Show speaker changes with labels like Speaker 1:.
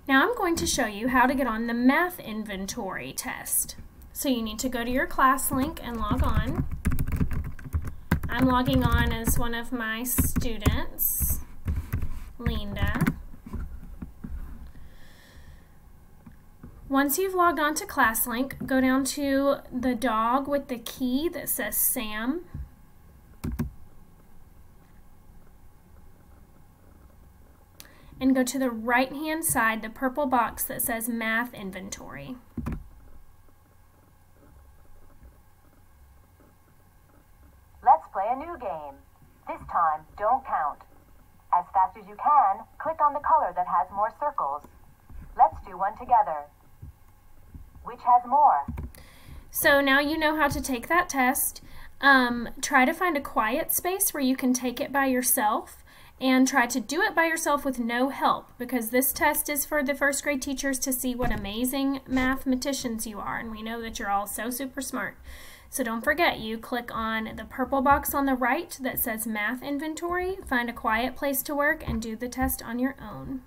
Speaker 1: Now I'm going to show you how to get on the math inventory test. So you need to go to your class link and log on. I'm logging on as one of my students, Linda. Once you've logged on to ClassLink, go down to the dog with the key that says Sam. And go to the right-hand side, the purple box that says Math Inventory.
Speaker 2: Let's play a new game. This time, don't count. As fast as you can, click on the color that has more circles. Let's do one together. Which has more?
Speaker 1: So now you know how to take that test. Try to find a quiet space where you can take it by yourself, and try to do it by yourself with no help, because this test is for the first grade teachers to see what amazing mathematicians you are, and we know that you're all so super smart. So don't forget, you click on the purple box on the right that says Math Inventory, find a quiet place to work, and do the test on your own.